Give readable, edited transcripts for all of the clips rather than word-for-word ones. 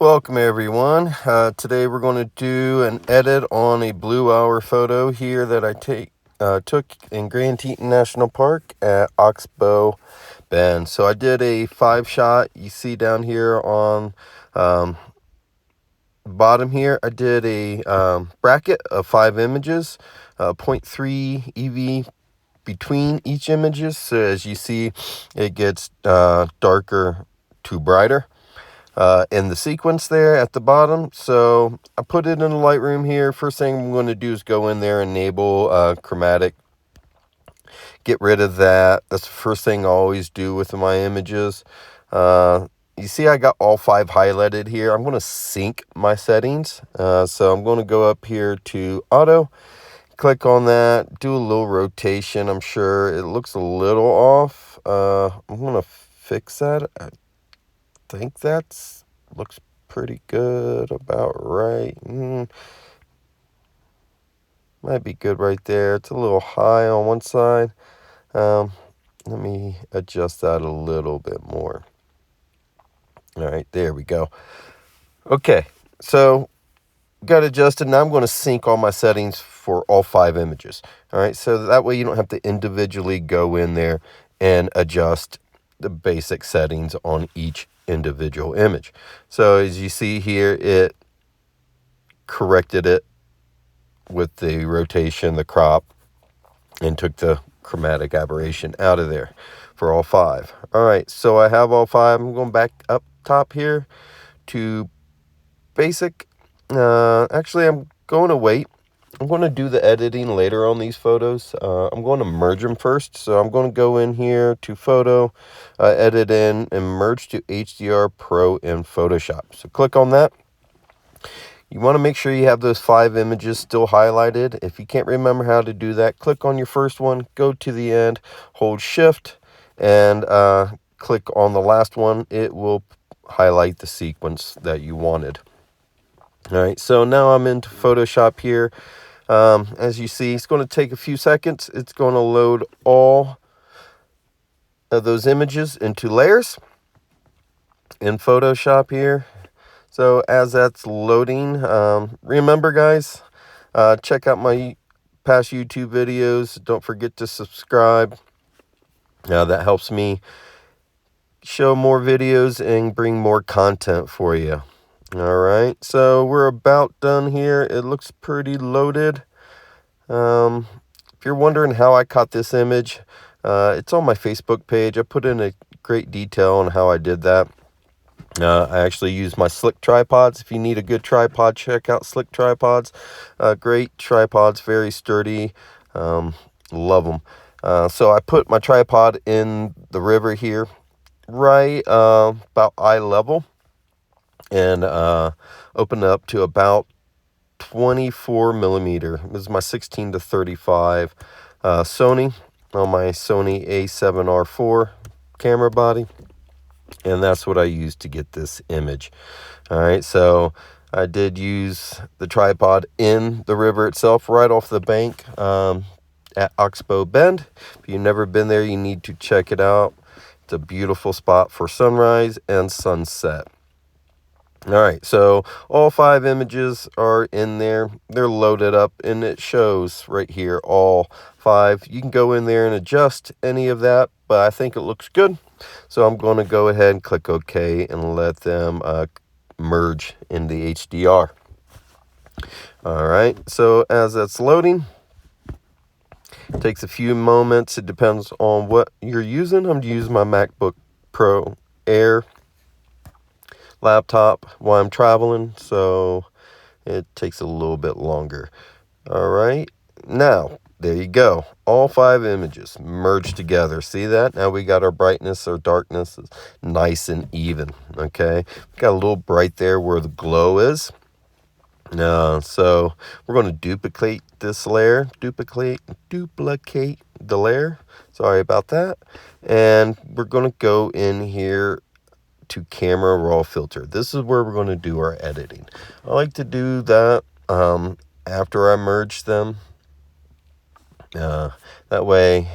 Welcome everyone. Today we're going to do an edit on a blue hour photo here that I took in Grand Teton National Park at Oxbow Bend. So I did a 5-shot. You see down here on bottom here, I did a bracket of 5 images, 0.3 EV between each images. So as you see, it gets darker to brighter in the sequence there at the bottom. So I put it in the Lightroom here. First thing I'm going to do is go in there, enable chromatic, get rid of that. That's the first thing I always do with my images. You see I got all 5 highlighted here. I'm going to sync my settings. So I'm going to go up here to auto, click on that, do a little rotation. I'm sure it looks a little off. I'm going to fix that. I think that's looks pretty good, about right. Might be good right there. It's a little high on one side. Let me adjust that a little bit more. All right, there we go. Okay, so got adjusted. Now I'm going to sync all my settings for all 5 images. All right, so that way you don't have to individually go in there and adjust the basic settings on each individual image. So as you see here, it corrected it with the rotation, the crop, and took the chromatic aberration out of there for all 5. All right, so I have all 5. I'm going back up top here to basic. Actually, I'm going to wait. I'm going to do the editing later on these photos. I'm going to merge them first. So I'm going to go in here to photo, edit in, and merge to HDR Pro in Photoshop. So click on that. You want to make sure you have those 5 images still highlighted. If you can't remember how to do that, click on your first one, go to the end, hold shift, and click on the last one. It will highlight the sequence that you wanted. All right, so now I'm into Photoshop here. As you see, it's going to take a few seconds. It's going to load all of those images into layers in Photoshop here. So as that's loading, remember guys, check out my past YouTube videos. Don't forget to subscribe. That helps me show more videos and bring more content for you. All right, so we're about done here. It looks pretty loaded. If you're wondering how I caught this image, it's on my Facebook page. I put in a great detail on how I did that. I actually use my Slik tripods. If you need a good tripod, check out Slik tripods. Great tripods, very sturdy. Love them. So I put my tripod in the river here, right about eye level, and open up to about 24 millimeter. This is my 16 to 35 Sony on my Sony A7R4 camera body, and that's what I used to get this image. All right, so I did use the tripod in the river itself, right off the bank at Oxbow Bend. If you've never been there, you need to check it out. It's a beautiful spot for sunrise and sunset. All right, so all 5 images are in there. They're loaded up, and it shows right here all 5. You can go in there and adjust any of that, but I think it looks good. So I'm going to go ahead and click OK and let them merge in the HDR. All right, so as that's loading, it takes a few moments. It depends on what you're using. I'm using my MacBook Pro Air laptop while I'm traveling, so it takes a little bit longer. All right, now there you go, all 5 images merged together. See that? Now we got our brightness, our darkness is nice and even. Okay, got a little bright there where the glow is. So we're going to duplicate this layer, duplicate the layer, sorry about that, and we're going to go in here to camera raw filter. This is where we're going to do our editing. I like to do that after I merge them. That way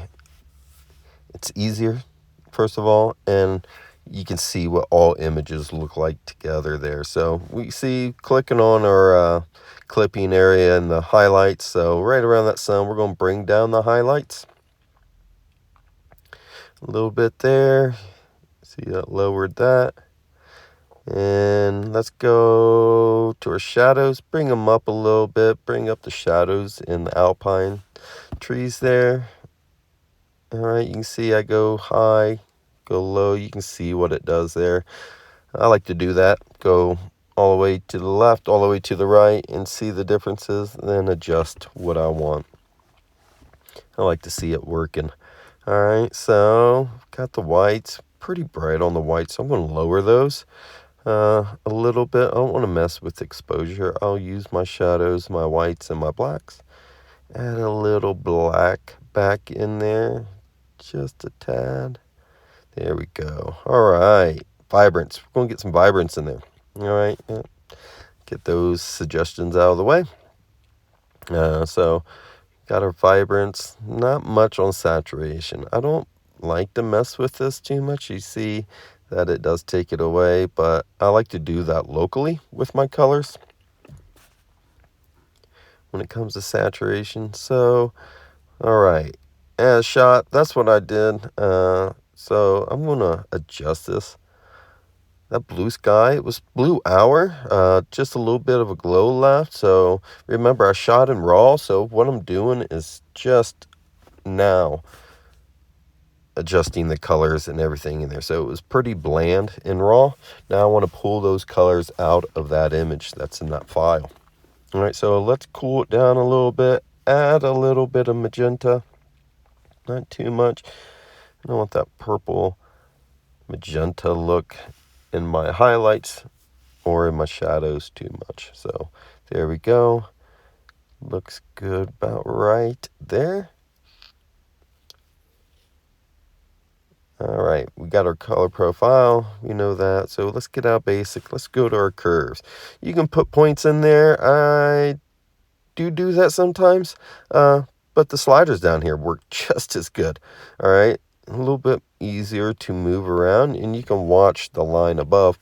it's easier, first of all, and you can see what all images look like together there. So we see clicking on our clipping area and the highlights. So right around that sun, we're going to bring down the highlights a little bit there. See that lowered that. And let's go to our shadows, bring them up a little bit, bring up the shadows in the alpine trees there. All right, you can see I go high, go low. You can see what it does there. I like to do that. Go all the way to the left, all the way to the right, and see the differences, then adjust what I want. I like to see it working. All right, so got the whites, pretty bright on the whites, so I'm going to lower those a little bit. I don't want to mess with exposure. I'll use my shadows, my whites, and my blacks. Add a little black back in there, just a tad. There we go. All right, vibrance. We're going to get some vibrance in there. All right, get those suggestions out of the way. So got our vibrance, not much on saturation. I don't like to mess with this too much. You see that it does take it away, but I like to do that locally with my colors when it comes to saturation. So, all right, as shot, that's what I did. So I'm going to adjust this. That blue sky, it was blue hour, just a little bit of a glow left. So remember, I shot in RAW, so what I'm doing is just now adjusting the colors and everything in there. So it was pretty bland in RAW. Now I want to pull those colors out of that image that's in that file. All right, so let's cool it down a little bit. Add a little bit of magenta, not too much. I don't want that purple magenta look in my highlights or in my shadows too much. So there we go. Looks good about right there. All right, we got our color profile. We know that. So let's get out basic. Let's go to our curves. You can put points in there. I do that sometimes, but the sliders down here work just as good. All right, a little bit easier to move around, and you can watch the line above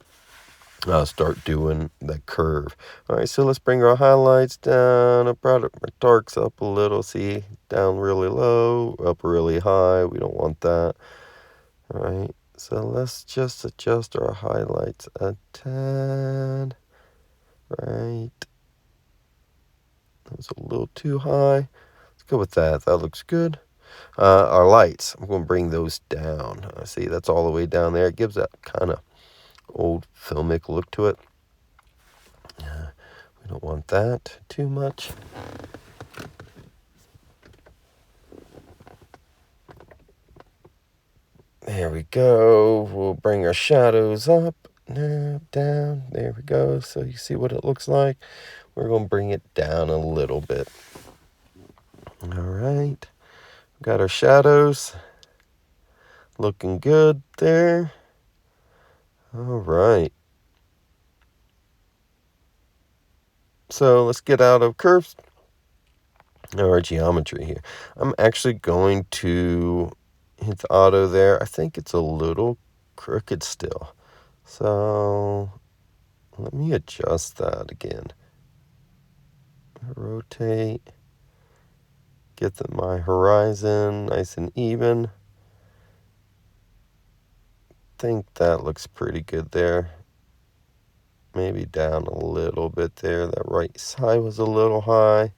start doing the curve. All right, so let's bring our highlights down. I brought our darks up a little. See, down really low, up really high. We don't want that. All right, so let's just adjust our highlights a tad. Right. That was a little too high. Let's go with that. That looks good. Our lights, I'm going to bring those down. See, that's all the way down there. It gives that kind of old filmic look to it. We don't want that too much. There we go. We'll bring our shadows up, now down. There we go. So you see what it looks like. We're going to bring it down a little bit. All right. Got our shadows. Looking good there. All right. So let's get out of curves. Our geometry here. I'm actually going to hit the auto there. I think it's a little crooked still. So let me adjust that again. Rotate. Get my horizon nice and even. Think that looks pretty good there. Maybe down a little bit there. That right side was a little high.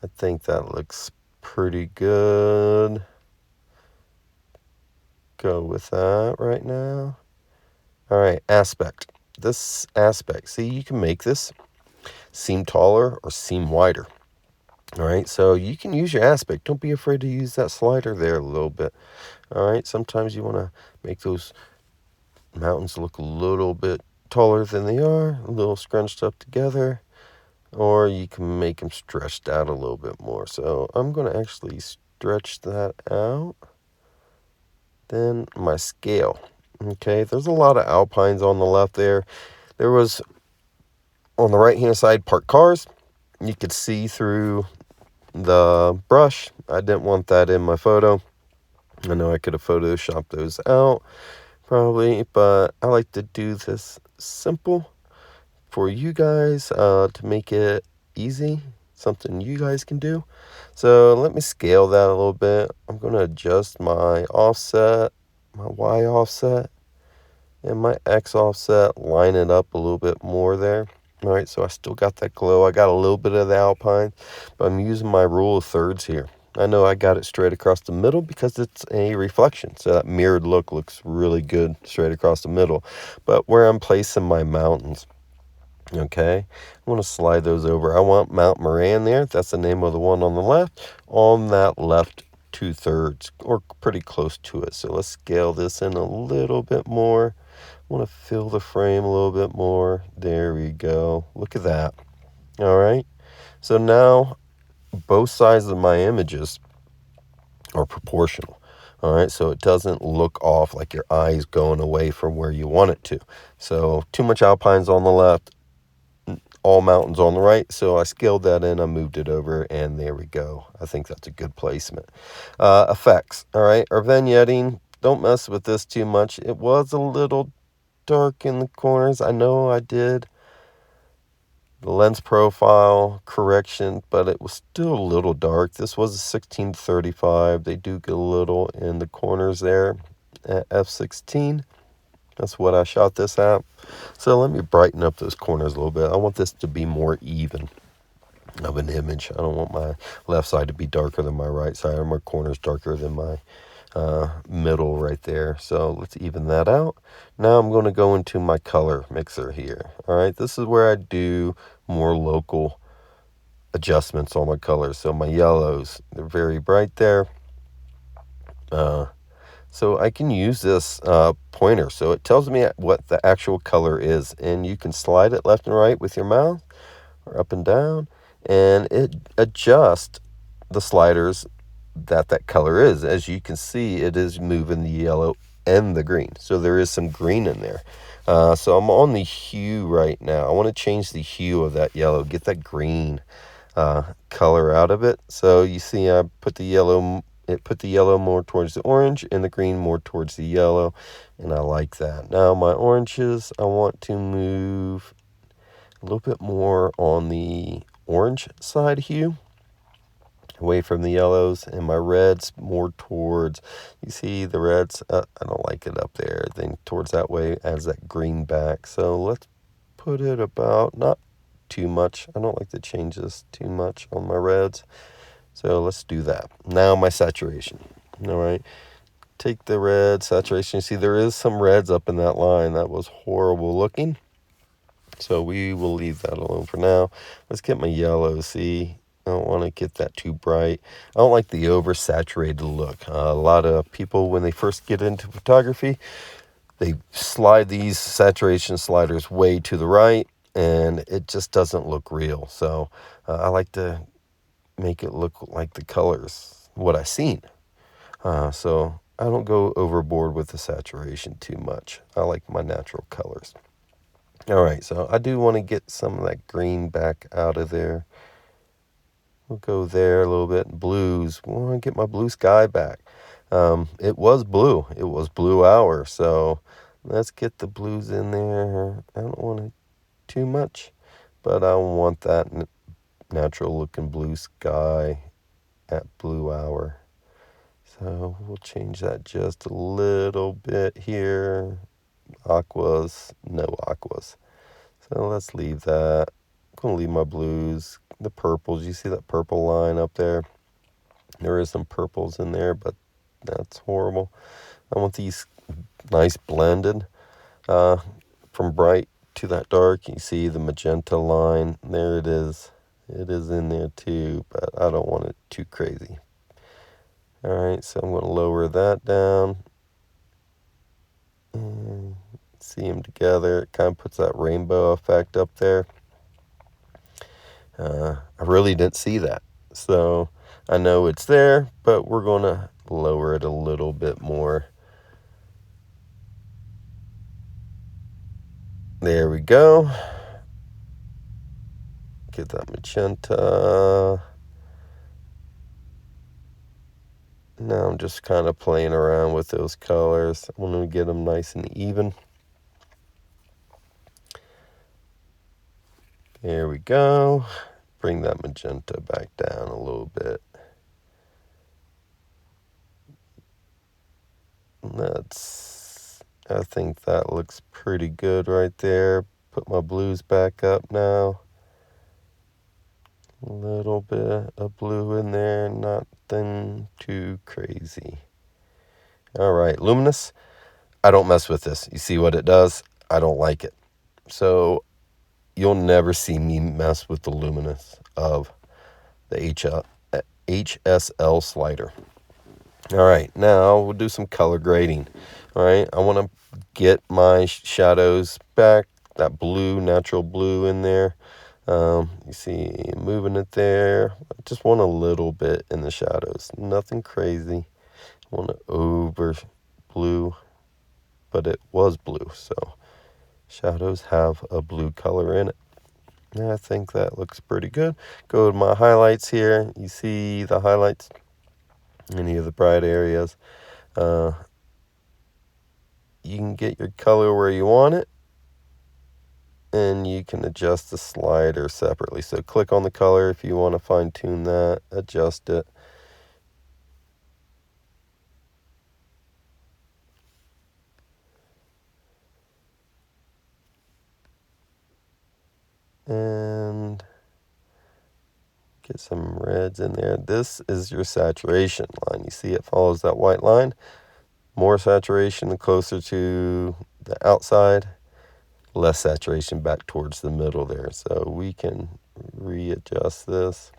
I think that looks pretty good. Go with that right now. All right, aspect. This aspect, see, you can make this seem taller or seem wider. All right, so you can use your aspect. Don't be afraid to use that slider there a little bit. All right, sometimes you want to make those mountains look a little bit taller than they are, a little scrunched up together, or you can make them stretched out a little bit more. So I'm going to actually stretch that out. Then my scale. Okay, there's a lot of alpines on the left there. There was, on the right-hand side, parked cars. You could see through the brush. I didn't want that in my photo. I know I could have photoshopped those out. probably, but I like to do this simple for you guys to make it easy, something you guys can do. So let me scale that a little bit. I'm going to adjust my offset, my Y offset, and my X offset, line it up a little bit more there. All right, so I still got that glow. I got a little bit of the alpine, but I'm using my rule of thirds here. I know I got it straight across the middle because it's a reflection, so that mirrored look looks really good straight across the middle. But where I'm placing my mountains, okay, I want to slide those over. I want Mount Moran there. That's the name of the one on the left. On that left 2/3, or pretty close to it. So let's scale this in a little bit more. I want to fill the frame a little bit more. There we go. Look at that. All right. So now both sides of my images are proportional. All right, so it doesn't look off like your eye's going away from where you want it to. So too much alpines on the left, all mountains on the right. So I scaled that in, I moved it over, and there we go. I think that's a good placement. Effects, all right, or vignetting. Don't mess with this too much. It was a little dark in the corners. I know I did the lens profile correction, but it was still a little dark. This was a 16-35. They do get a little in the corners there at f16. That's what I shot this at. So let me brighten up those corners a little bit. I want this to be more even of an image. I don't want my left side to be darker than my right side, or my corners darker than my middle right there. So let's even that out. Now I'm going to go into my color mixer here. All right, this is where I do more local adjustments on my colors. So my yellows, they're very bright there. So I can use this pointer. So it tells me what the actual color is, and you can slide it left and right with your mouse or up and down, and it adjusts the sliders that color is. As you can see, it is moving the yellow and the green, so there is some green in there. So I'm on the hue right now. I want to change the hue of that yellow, get that green color out of it. So you see I put the yellow, it put the yellow more towards the orange and the green more towards the yellow, and I like that. Now my oranges, I want to move a little bit more on the orange side hue, away from the yellows, and my reds more towards, you see the reds, I don't like it up there, then towards that way as that green back. So let's put it about, not too much, I don't like to change this too much on my reds, so let's do that. Now my saturation. All right, take the red saturation. You see there is some reds up in that line. That was horrible looking, so we will leave that alone for now. Let's get my yellow. See, I don't want to get that too bright. I don't like the oversaturated look. A lot of people, when they first get into photography, they slide these saturation sliders way to the right, and it just doesn't look real. So I like to make it look like the colors, what I seen. So I don't go overboard with the saturation too much. I like my natural colors. All right, so I do want to get some of that green back out of there. We'll go there a little bit. Blues, I want to get my blue sky back. It was blue. It was blue hour. So let's get the blues in there. I don't want it too much, but I want that natural looking blue sky at blue hour. So we'll change that just a little bit here. Aquas, no aquas. So let's leave that. I'm going to leave my blues. The purples, you see that purple line up there? There is some purples in there, but that's horrible. I want these nice blended from bright to that dark. You see the magenta line. There it is. It is in there too, but I don't want it too crazy. All right, so I'm going to lower that down. And see them together. It kind of puts that rainbow effect up there. I really didn't see that. So I know it's there, but we're going to lower it a little bit more. There we go. Get that magenta. Now I'm just kind of playing around with those colors. I want to get them nice and even. There we go. Bring that magenta back down a little bit. I think that looks pretty good right there. Put my blues back up now. A little bit of blue in there, nothing too crazy. All right, luminous. I don't mess with this. You see what it does? I don't like it. So you'll never see me mess with the luminous of the HSL slider. All right, now we'll do some color grading. All right, I want to get my shadows back, that blue, natural blue in there. You see, moving it there. I just want a little bit in the shadows, nothing crazy. I want to over blue, but it was blue, so shadows have a blue color in it. And I think that looks pretty good. Go to my highlights here. You see the highlights, any of the bright areas. You can get your color where you want it, and you can adjust the slider separately. So click on the color if you want to fine tune that, adjust it. And get some reds in there. This is your saturation line. You see it follows that white line. More saturation the closer to the outside, less saturation back towards the middle there. So we can readjust this.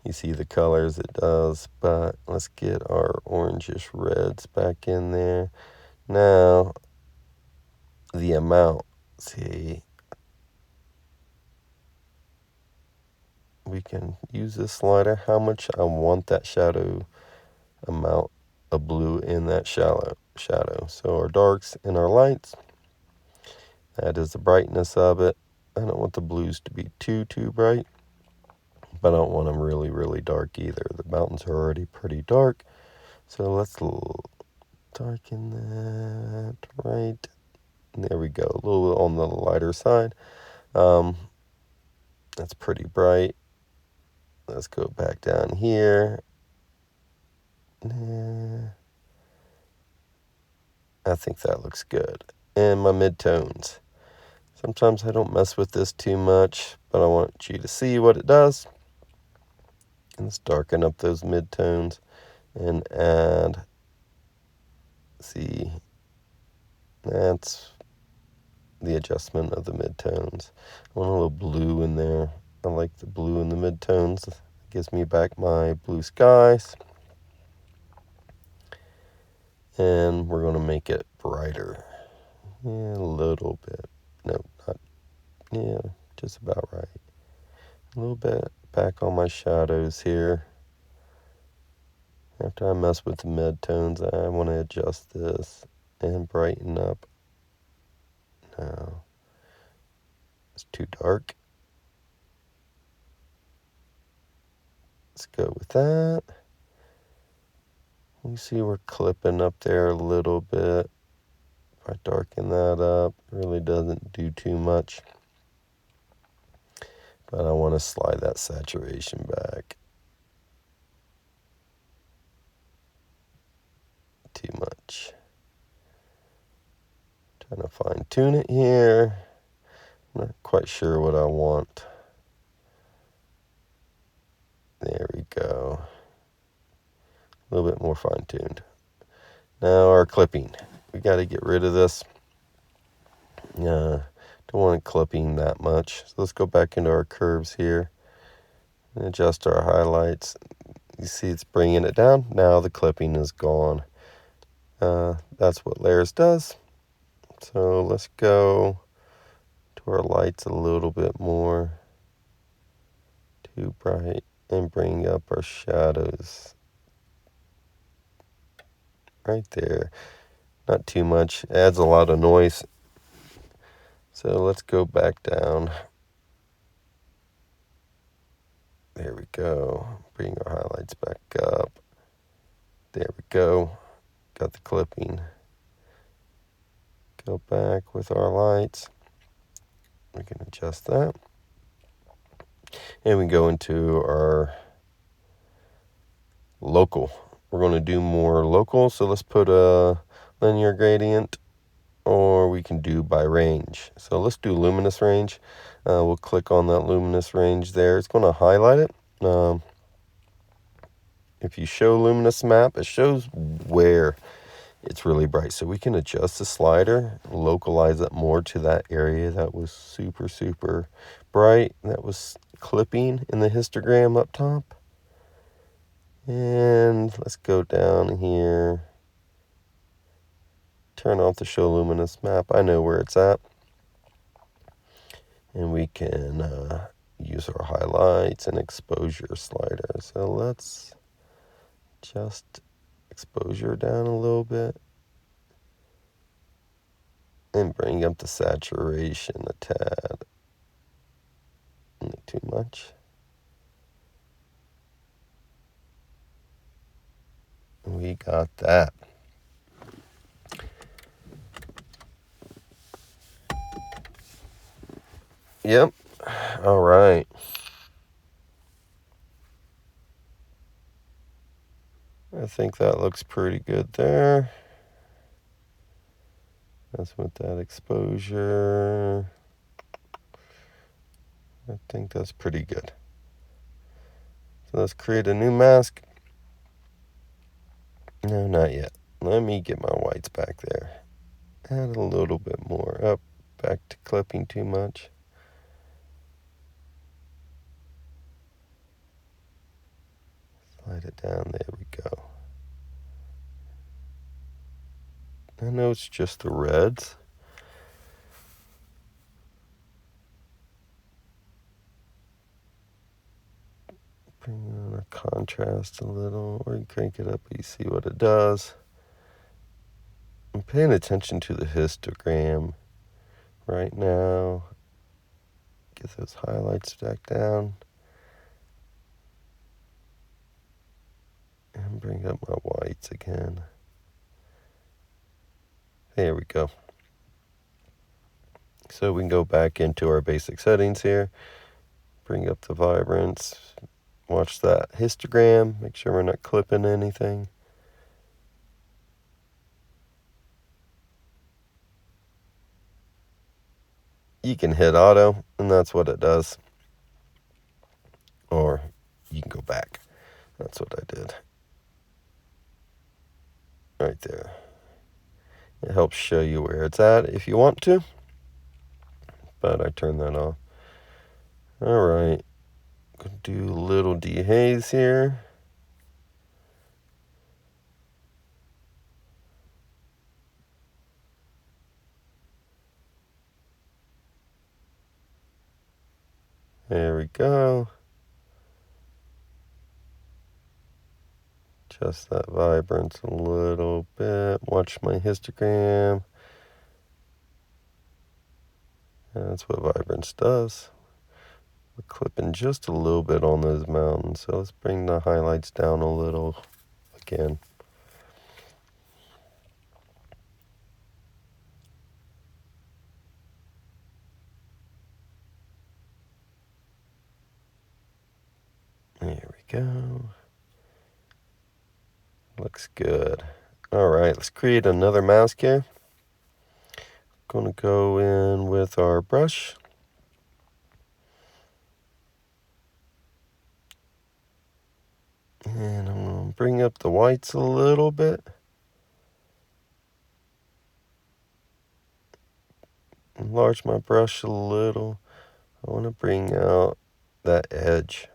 You see the colors it does, but let's get our orangish reds back in there. Now, the amount, see, we can use this slider, how much I want that shadow amount of blue in that shadow. So our darks and our lights, that is the brightness of it. I don't want the blues to be too bright, but I don't want them really dark either. The mountains are already pretty dark, so let's darken that right. There we go, a little on the lighter side. That's pretty bright. Let's go back down here. I think that looks good. And my midtones. Sometimes I don't mess with this too much, but I want you to see what it does. And let's darken up those midtones and add, see, that's the adjustment of the midtones. I want a little blue in there. I like the blue in the midtones. It gives me back my blue skies. And we're going to make it brighter. Yeah, a little bit. No, not, yeah, just about right. A little bit back on my shadows here. After I mess with the midtones, I want to adjust this and brighten up. No, it's too dark. Let's go with that. You see we're clipping up there a little bit. If I darken that up, it really doesn't do too much. But I want to slide that saturation back. Too much. Trying to fine tune it here. Not quite sure what I want. There we go. A little bit more fine tuned. Now our clipping. We got to get rid of this. Don't want it clipping that much. So let's go back into our curves here and adjust our highlights. You see it's bringing it down. Now the clipping is gone. That's what layers does. So let's go to our lights a little bit more. Too bright. And bring up our shadows. Right there. Not too much. Adds a lot of noise. So let's go back down. There we go. Bring our highlights back up. There we go. Got the clipping. Go back with our lights. We can adjust that. And we go into our local. We're going to do more local, so let's put a linear gradient, or we can do by range. So let's do luminous range. We'll click on that luminous range there. It's going to highlight it. If you show luminous map, it shows where it's really bright. So we can adjust the slider, localize it more to that area that was super, super bright, that was clipping in the histogram up top. And let's go down here. Turn off the show luminous map. I know where it's at. And we can use our highlights and exposure slider. So let's just exposure down a little bit. And bring up the saturation a tad. Not too much. We got that. Yep. All right. I think that looks pretty good there. That's with that exposure. I think that's pretty good. So let's create a new mask. No, not yet. Let me get my whites back there. Add a little bit more up. Back to clipping too much. Slide it down. There we go. I know it's just the reds. Bring on our contrast a little, or you crank it up, but you see what it does. I'm paying attention to the histogram right now. Get those highlights back down. And bring up my whites again. There we go. So we can go back into our basic settings here. Bring up the vibrance. Watch that histogram. Make sure we're not clipping anything. You can hit auto, and that's what it does. Or you can go back. That's what I did. Right there. It helps show you where it's at if you want to. But I turned that off. Alright. Gonna do a little dehaze here. There we go. Adjust that vibrance a little bit. Watch my histogram. That's what vibrance does. We're clipping just a little bit on those mountains. So let's bring the highlights down a little again. There we go. Looks good. All right, let's create another mask here. Going to go in with our brush. And I'm going to bring up the whites a little bit. Enlarge my brush a little. I want to bring out that edge.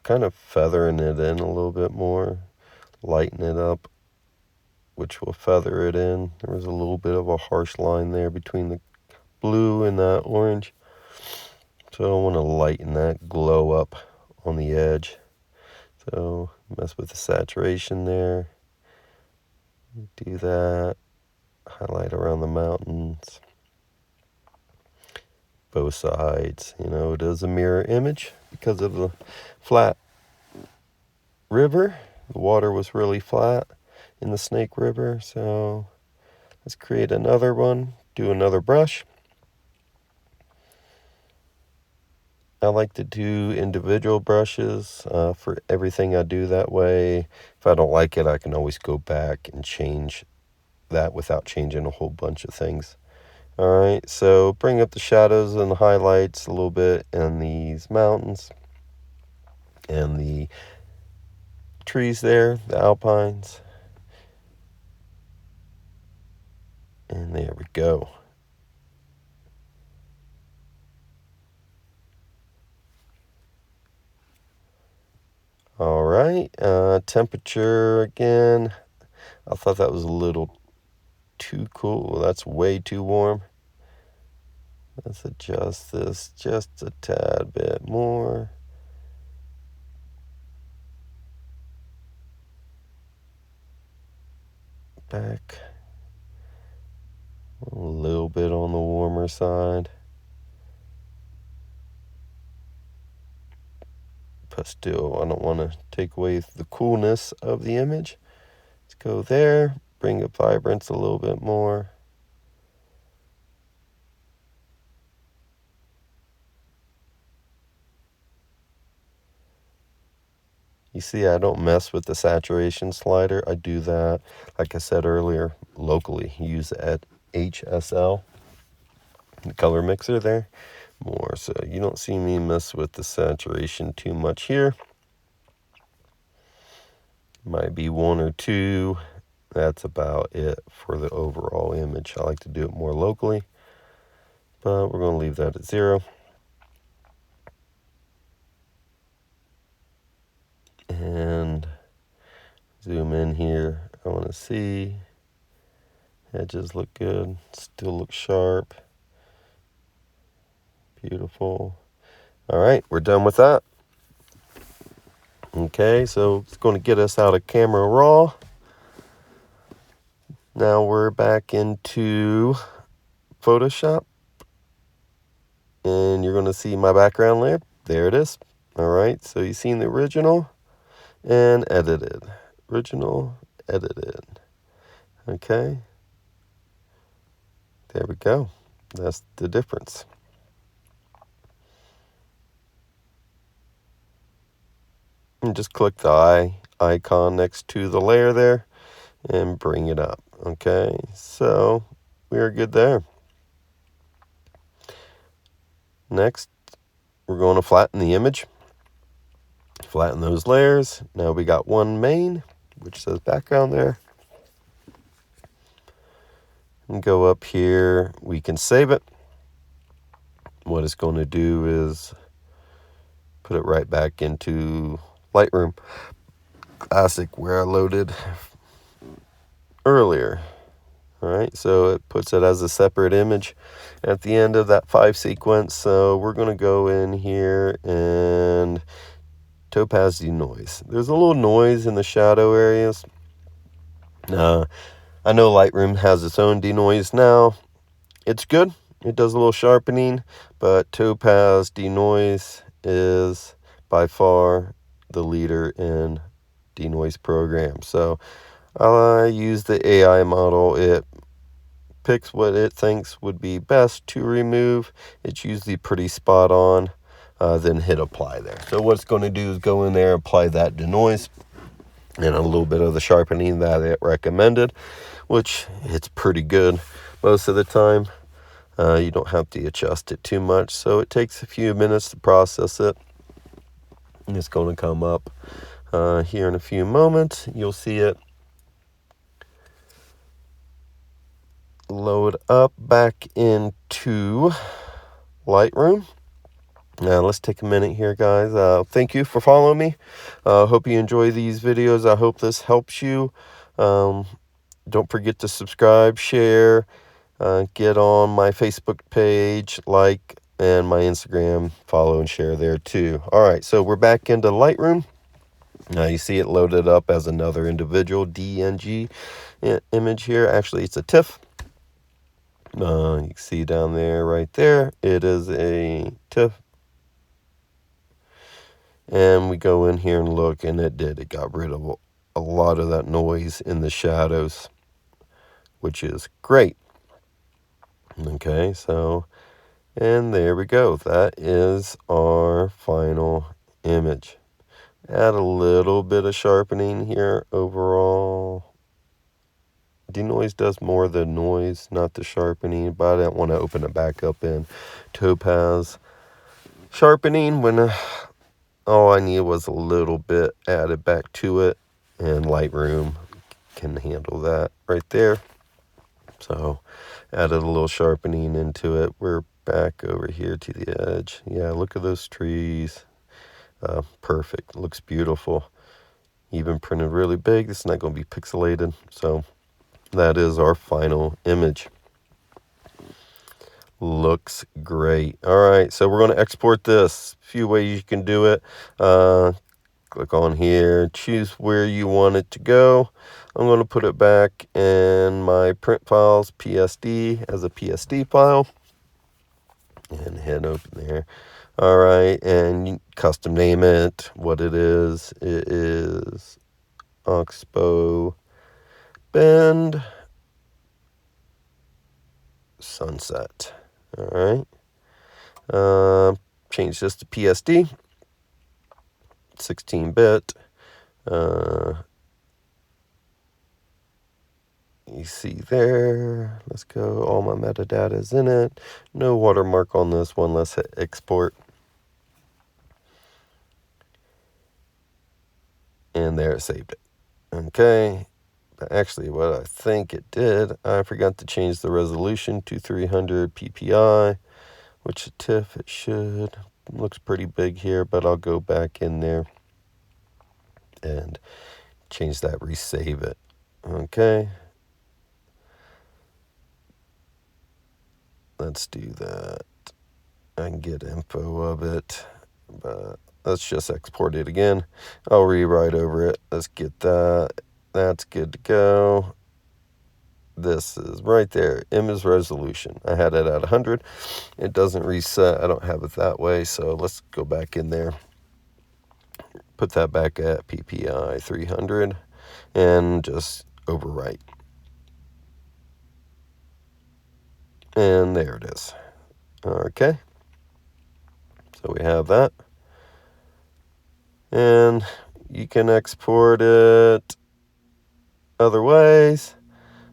Kind of feathering it in a little bit more. Lighten it up, which will feather it in. There was a little bit of a harsh line there between the blue and that orange. So I want to lighten that glow up on the edge. So mess with the saturation there. Do that. Highlight around the mountains. Both sides. You know, it is a mirror image because of the flat river. The water was really flat in the Snake River, so let's create another one, do another brush. I like to do individual brushes for everything I do that way. If I don't like it, I can always go back and change that without changing a whole bunch of things. Alright, so bring up the shadows and the highlights a little bit in these mountains and the trees there, the alpines. And there we go. Alright, temperature again. I thought that was a little too cool. That's way too warm. Let's adjust this just a tad bit more. Back a little bit on the warmer side. But still, I don't want to take away the coolness of the image. Let's go there, bring up vibrance a little bit more. You see, I don't mess with the saturation slider. I do that, like I said earlier, locally. Use it at HSL, the color mixer there, more. So you don't see me mess with the saturation too much here. Might be one or two. That's about it for the overall image. I like to do it more locally, but we're going to leave that at 0. And zoom in here. I want to see edges look good, still look sharp. Beautiful. All right, we're done with that. Okay, so it's going to get us out of Camera Raw. Now we're back into Photoshop. And you're going to see my background layer. There it is. All right, so you've seen the original and edited. Original, edited. Okay. There we go. That's the difference. And just click the eye icon next to the layer there and bring it up. Okay, so we are good there. Next, we're going to flatten the image. Flatten those layers. Now we got one main, which says background there. And go up here. We can save it. What it's going to do is put it right back into Lightroom Classic where I loaded earlier. All right, so it puts it as a separate image at the end of that 5 sequence. So we're going to go in here and topaz denoise. There's a little noise in the shadow areas. I know Lightroom has its own denoise now. It's good. It does a little sharpening, but topaz denoise is by far the leader in denoise programs. So I use the AI model. It picks what it thinks would be best to remove. It's usually pretty spot on. Then hit apply there. So what it's going to do is go in there, apply that denoise and a little bit of the sharpening that it recommended, which it's pretty good most of the time. You don't have to adjust it too much, so it takes a few minutes to process it. And it's going to come up here in a few moments. You'll see it load up back into Lightroom. Now let's take a minute here, guys. Thank you for following me. Hope you enjoy these videos. I hope this helps you. Don't forget to subscribe, share, get on my Facebook page, like, and my Instagram, follow and share there too. All right, so we're back into Lightroom. Now you see it loaded up as another individual DNG image here. Actually, it's a TIFF. You can see down there, right there, it is a TIFF. And we go in here and look, and it did. It got rid of a lot of that noise in the shadows, which is great. Okay, so, and there we go. That is our final image. Add a little bit of sharpening here overall. Denoise does more the noise, not the sharpening, but I didn't want to open it back up in Topaz. Sharpening, when all I needed was a little bit added back to it, and Lightroom can handle that right there. So added a little sharpening into it. We're back over here to the edge. Yeah, look at those trees. Perfect. Looks beautiful. Even printed really big. It's not going to be pixelated. So that is our final image. Looks great. All right, so we're going to export this. A few ways you can do it. Click on here, choose where you want it to go. I'm going to put it back in my print files, PSD, as a PSD file. And hit open there. All right, and you custom name it, what it is. It is Oxbow Bend Sunset. All right. Change this to PSD, 16-bit. You see there. Let's go. All my metadata is in it. No watermark on this one. Let's hit export. And there it saved it. Okay. But actually, what I think it did, I forgot to change the resolution to 300 ppi, which TIFF it should. Looks pretty big here, but I'll go back in there and change that, resave it. Okay. Let's do that. I can get info of it, but let's just export it again. I'll rewrite over it. Let's get that. That's good to go. This is right there, image resolution. I had it at 100. It doesn't reset. I don't have it that way, so let's go back in there. Put that back at PPI 300 and just overwrite. And there it is. Okay. So we have that. And you can export it other ways.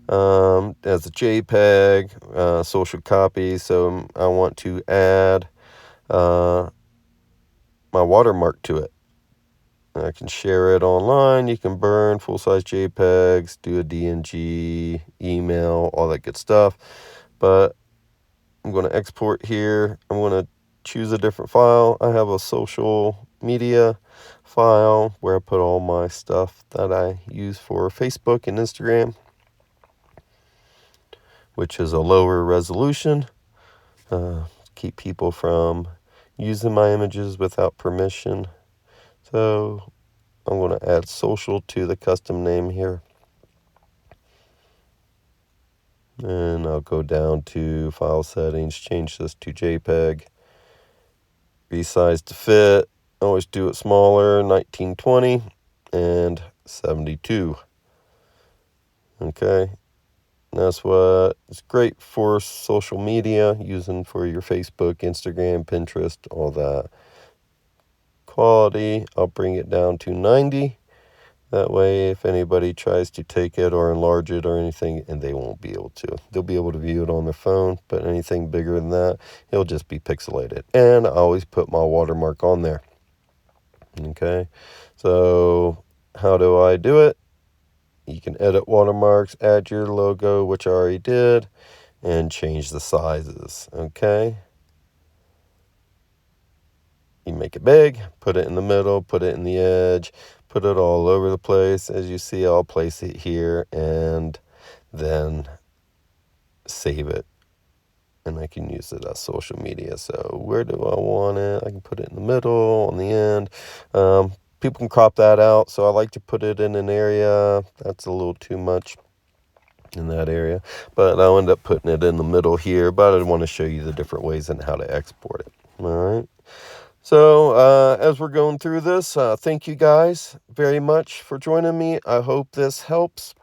As a JPEG, social copy. So I want to add my watermark to it. I can share it online. You can burn full-size JPEGs, do a DNG, email, all that good stuff. But I'm going to export here. I'm going to choose a different file. I have a social media file where I put all my stuff that I use for Facebook and Instagram, which is a lower resolution. Keep people from using my images without permission. So I'm going to add social to the custom name here. And I'll go down to file settings, change this to JPEG, resize to fit. Always do it smaller, 1920 and 72. Okay, and that's what it's great for social media, using for your Facebook, Instagram, Pinterest, all that. Quality, I'll bring it down to 90. That way, if anybody tries to take it or enlarge it or anything, and they won't be able to. They'll be able to view it on their phone, but anything bigger than that, it'll just be pixelated. And I always put my watermark on there. Okay, so how do I do it? You can edit watermarks, add your logo, which I already did, and change the sizes. Okay. You make it big, put it in the middle, put it in the edge, put it all over the place. As you see, I'll place it here and then save it. And I can use it as social media. So where do I want it? I can put it in the middle, on the end. People can crop that out. So I like to put it in an area that's a little too much in that area. But I'll end up putting it in the middle here. But I want to show you the different ways and how to export it. All right. So as we're going through this, thank you guys very much for joining me. I hope this helps.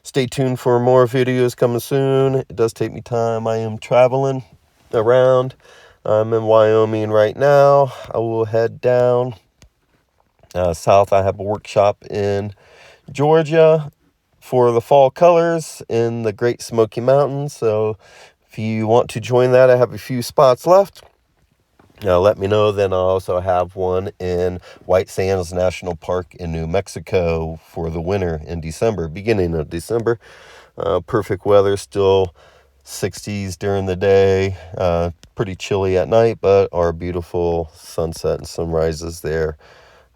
Stay tuned for more videos coming soon. It does take me time. I am traveling around. I'm in Wyoming right now. I will head down south. I have a workshop in Georgia for the fall colors in the Great Smoky Mountains. So if you want to join that, I have a few spots left. Let me know. Then I'll also have one in White Sands National Park in New Mexico for the winter in December, beginning of December. Perfect weather, still 60s during the day, pretty chilly at night, but our beautiful sunset and sunrises there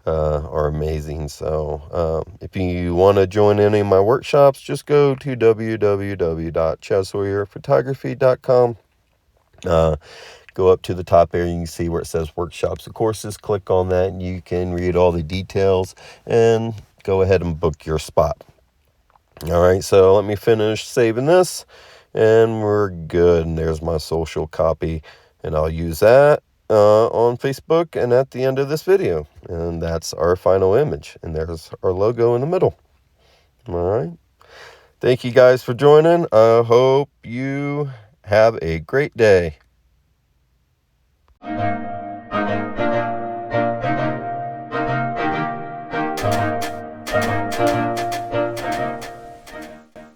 are amazing. So if you want to join any of my workshops, just go to www.chadsawyerphotography.com. Go up to the top area, you can see where it says workshops and courses. Click on that and you can read all the details and go ahead and book your spot. All right, so let me finish saving this and we're good. And there's my social copy, and I'll use that on Facebook and at the end of this video. And that's our final image, and there's our logo in the middle. All right, thank you guys for joining. I hope you have a great day.